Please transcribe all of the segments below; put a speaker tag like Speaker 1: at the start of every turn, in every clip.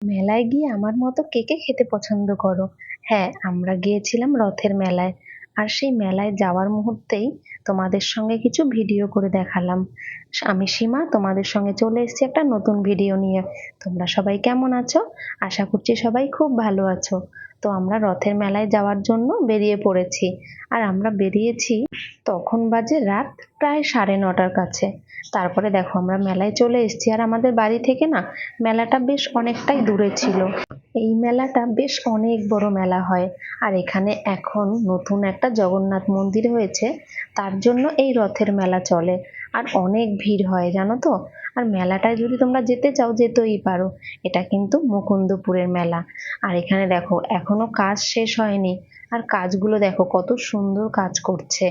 Speaker 1: মেলায় গিয়ে আমার মতো কে কে খেতে পছন্দ করো? হ্যাঁ, আমরা গিয়েছিলাম রথের মেলায়। আর সেই মেলায় যাওয়ার মুহূর্তেই তোমাদের সঙ্গে কিছু ভিডিও করে দেখালাম। আমি সীমা তোমাদের সঙ্গে চলে এসেছি একটা নতুন ভিডিও নিয়ে। তোমরা সবাই কেমন আছো? আশা করছি সবাই খুব ভালো আছো। তো আমরা রথের মেলায় যাওয়ার জন্য বেরিয়ে পড়েছি। আর আমরা বেরিয়েছি, তখন বাজে রাত প্রায় 9:30টার কাছে। তারপরে দেখো আমরা মেলায় চলে এসেছি, আর আমাদের বাড়ি থেকে না মেলাটা বেশ অনেকটাই দূরে ছিল। এই মেলাটা বেশ অনেক বড় মেলা হয়। আর এখানে এখন নতুন একটা জগন্নাথ মন্দির হয়েছে, তার জন্য এই রথের মেলা চলে। আর অনেক ভিড় হয় জানো তো। আর মেলাটায় যদি তোমরা যেতে চাও যেতেই পারো। এটা কিন্তু মুকুন্দপুরের মেলা। আর এখানে দেখো এখনো কাজ শেষ হয়নি। আর কাজগুলো দেখো কত সুন্দর কাজ করছে।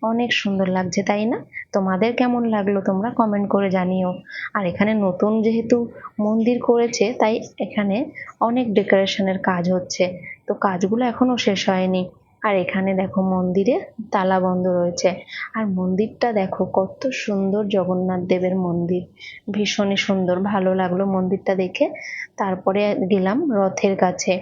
Speaker 1: অনেক সুন্দর লাগছে, তাই না? তোমাদের কেমন লাগলো তোমরা কমেন্ট করে জানিও। আর এখানে নতুন যেহেতু মন্দির করেছে, তাই এখানে অনেক ডেকোরেশনের কাজ হচ্ছে। তো কাজগুলো এখনো শেষ হয়নি। আর এখানে দেখো মন্দিরে তালা বন্ধ রয়েছে। আর মন্দিরটা দেখো কত সুন্দর, জগন্নাথ দেবের মন্দির। ভীষণই সুন্দর, ভালো লাগলো মন্দিরটা দেখে। তারপরে গেলাম রথের কাছে।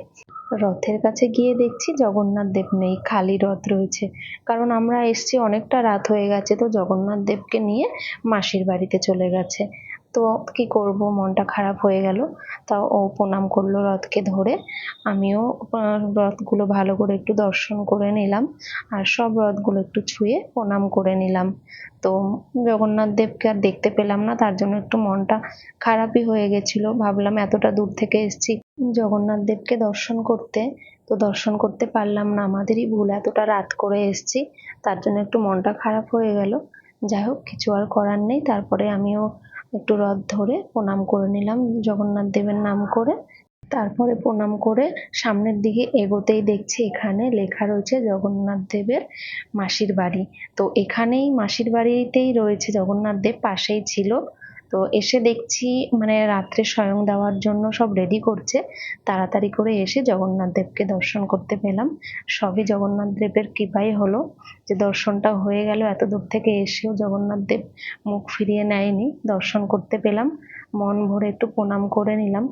Speaker 1: রথের কাছে গিয়ে দেখছি জগন্নাথ দেব নেই, খালি রথ রয়েছে। কারণ আমরা এসছি অনেকটা রাত হয়ে গেছে, তো জগন্নাথ দেবকে নিয়ে মাসির বাড়িতে চলে গেছে। তো কি করব, মনটা খারাপ হয়ে গেল। তাও ও প্রণাম করলো রথকে ধরে। আমিও রথগুলো ভালো করে একটু দর্শন করে নিলাম। আর সব রথগুলো একটু ছুঁয়ে প্রণাম করে নিলাম। তো জগন্নাথ দেবকে আর দেখতে পেলাম না, তার জন্য একটু মনটা খারাপই হয়ে গেছিল। ভাবলাম এতটা দূর থেকে এসেছি জগন্নাথ দেবকে দর্শন করতে, তো দর্শন করতে পারলাম না, আমাদেরই ভুল, এতটা রাত করে এসেছি। তার জন্য একটু মনটা খারাপ হয়ে গেল। যাই হোক, কিছু আর করার নেই। তারপরে আমিও একটু রথ ধরে প্রণাম করে নিলাম জগন্নাথ দেবের নাম করে। তারপরে প্রণাম করে সামনের দিকে এগোতেই দেখছি এখানে লেখা রয়েছে জগন্নাথ দেবের মাসির বাড়ি। তো এখানেই মাসির বাড়িতেই রয়েছে জগন্নাথ দেব, পাশেই ছিল। তো এসে দেখছি মানে রাত্রে শয়ন দেওয়ার জন্য সব রেডি করছে। তাড়াতাড়ি করে এসে জগন্নাথ দেবকে দর্শন করতে পেলাম। সবই জগন্নাথ দেবের কৃপাই হলো যে দর্শনটা হয়ে গেল। এত দূর থেকে এসেও জগন্নাথ দেব মুখ ফিরিয়ে নেয়নি, দর্শন করতে পেলাম। মন ভরে একটু প্রণাম করে নিলাম।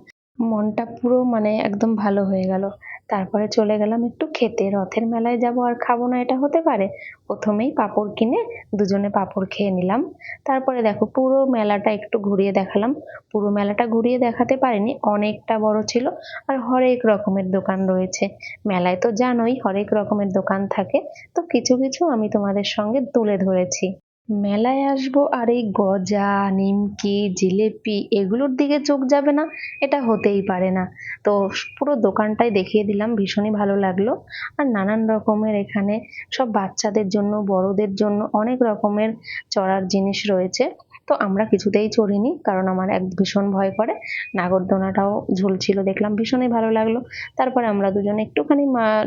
Speaker 1: মনটা পুরো মানে একদম ভালো হয়ে গেল। তারপরে চলে গেলাম একটু খেতে। রথের মেলায় যাব আর খাবো না, এটা হতে পারে? প্রথমেই পাঁপড় কিনে দুজনে পাঁপড় খেয়ে নিলাম। তারপরে দেখো পুরো মেলাটা একটু ঘুরিয়ে দেখালাম। পুরো মেলাটা ঘুরিয়ে দেখাতে পারিনি, অনেকটা বড় ছিল। আর হরেক রকমের দোকান রয়েছে। মেলায় তো জানোই হরেক রকমের দোকান থাকে। তো কিছু কিছু আমি তোমাদের সঙ্গে তুলে ধরেছি। মেলায় আসবো আর এই গজা, নিমকি, জিলেপি এগুলোর দিকে চোখ যাবে না? এটা হতেই পারে না। তো পুরো দোকানটাই দেখিয়ে দিলাম, ভীষণই ভালো লাগলো। আর নানান রকমের এখানে সব বাচ্চাদের জন্য, বড়দের জন্য অনেক রকমের চড়ার জিনিস রয়েছে। তো আমরা কিছুতেই চড়িনি, কারণ আমার এক ভীষণ ভয় করে। নাগরদোলাটাও ঝুলছিল, দেখলাম ভীষণই ভালো লাগলো। তারপরে আমরা দুজনে একটুখানি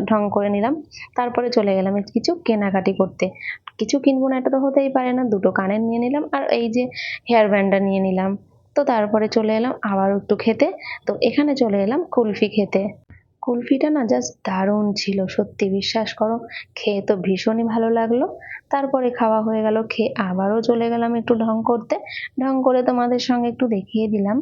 Speaker 1: ঢং করে নিলাম। তারপরে চলে গেলাম কিছু কেনাকাটি করতে। কিছু কিনবো না এটা তো হতেই পারে না, দুটো কানের নিয়ে নিলাম আর এই যে হেয়ার ব্যান্ডটা নিয়ে নিলাম। তো তারপরে চলে এলাম আবার একটু খেতে। তো এখানে চলে এলাম কুলফি খেতে। কুলফিটা না জাস্ট দারুণ ছিল, সত্যি বিশ্বাস করো। খেয়ে তো ভীষণই ভালো লাগলো। তারপরে খাওয়া হয়ে গেল, খেয়ে আবারও চলে গেলাম একটু ঢং করতে। ঢং করে তোমাদের সঙ্গে একটু দেখিয়ে দিলাম।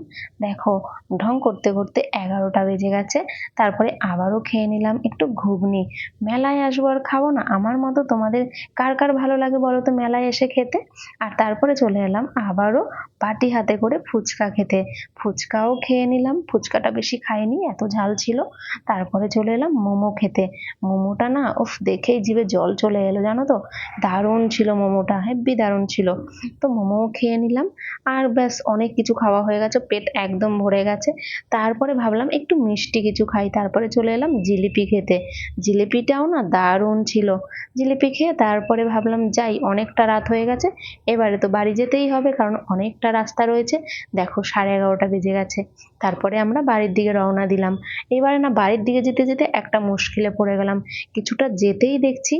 Speaker 1: দেখো, ঢং করতে করতে 11টা বেজে গেছে। তারপরে আবারও খেয়ে নিলাম একটু ঘুগনি। মেলায় আসবো আর খাবো না? আমার মতো তোমাদের কার কার ভালো লাগে বলো তো মেলায় এসে খেতে? আর তারপরে চলে এলাম আবারও বাটি হাতে করে ফুচকা খেতে। ফুচকাও খেয়ে নিলাম, ফুচকাটা বেশি খাইনি, এত ঝাল ছিল। তারপরে চলে এলাম মোমো খেতে। মোমোটা না উফ, দেখেই জিভে জল চলে এলো জানো তো। দারুণ ছিল মোমোটা, হেব্বি দারুণ ছিল। তো মোমোও খেয়ে নিলাম। আর ব্যাস, অনেক কিছু খাওয়া হয়ে গেছে, পেট একদম ভরে গেছে। তারপরে ভাবলাম একটু মিষ্টি কিছু খাই, তারপরে চলে এলাম জিলিপি খেতে। জিলিপিটাও না দারুণ ছিল। জিলিপি খেয়ে তারপরে ভাবলাম যাই, অনেকটা রাত হয়ে গেছে, এবারে তো বাড়ি যেতেই হবে, কারণ অনেকটা রাস্তা রয়েছে। দেখো 11:30টা বেজে গেছে। তারপরে আমরা বাড়ির দিকে রওনা দিলাম। এবারে না বাড়ির দিকে যেতে যেতে একটা মুশকিলে পড়ে গেলাম। কিছুটা যেতেই দেখছি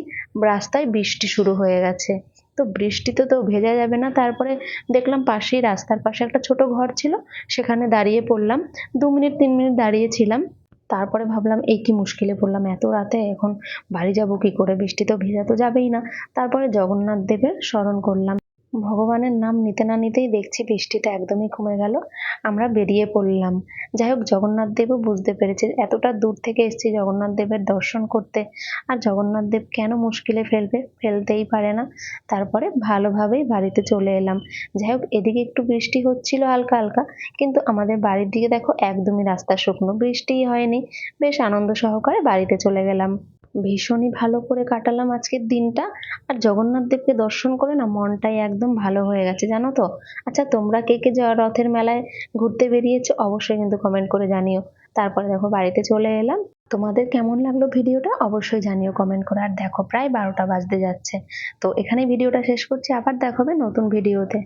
Speaker 1: রাস্তায় বৃষ্টি শুরু হয়ে গেছে। তো বৃষ্টিতে তো ভেজা যাবে না। তারপরে দেখলাম পাশেই, রাস্তার পাশে একটা ছোট ঘর ছিল, সেখানে দাঁড়িয়ে পড়লাম। 2 মিনিট 3 মিনিট দাঁড়িয়েছিলাম। তারপরে ভাবলাম এই কি মুশকিলে পড়লাম, এত রাতে এখন বাড়ি যাব কি করে, বৃষ্টি তো ভেজা তো যাবেই না। তারপরে জগন্নাথ দেবের স্মরণ করলাম। ভগবানের নাম নিতে না নিতেই দেখছি বৃষ্টিটা একদমই কমে গেল। আমরা বেরিয়ে পড়লাম। যাই হোক, জগন্নাথ দেবও বুঝতে পেরেছে এতটা দূর থেকে এসেছি জগন্নাথ দেবের দর্শন করতে, আর জগন্নাথ দেব কেন মুশকিলে ফেলবে, ফেলতেই পারে না। তারপরে ভালোভাবেই বাড়িতে চলে এলাম। যাই হোক, এদিকে একটু বৃষ্টি হচ্ছিল হালকা হালকা, কিন্তু আমাদের বাড়ির দিকে দেখো একদমই রাস্তা শুকনো, বৃষ্টিই হয়নি। বেশ আনন্দ সহকারে বাড়িতে চলে গেলাম। ভীষণই ভালো করে কাটালাম আজকের দিনটা। আর জগন্নাথ দেবকে দর্শন করে না মনটাই একদম ভালো হয়ে গেছে, জানো তো। আচ্ছা, তোমরা কে কে রথের মেলায় ঘুরতে বেরিয়েছো অবশ্যই কিন্তু কমেন্ট করে জানিও। তারপরে দেখো বাড়িতে চলে এলাম। তোমাদের কেমন লাগলো ভিডিওটা অবশ্যই জানিও কমেন্ট করে। আর দেখো প্রায় 12টা বাজতে যাচ্ছে। তো এখানেই ভিডিওটা শেষ করছি, আবার দেখা হবে নতুন ভিডিওতে।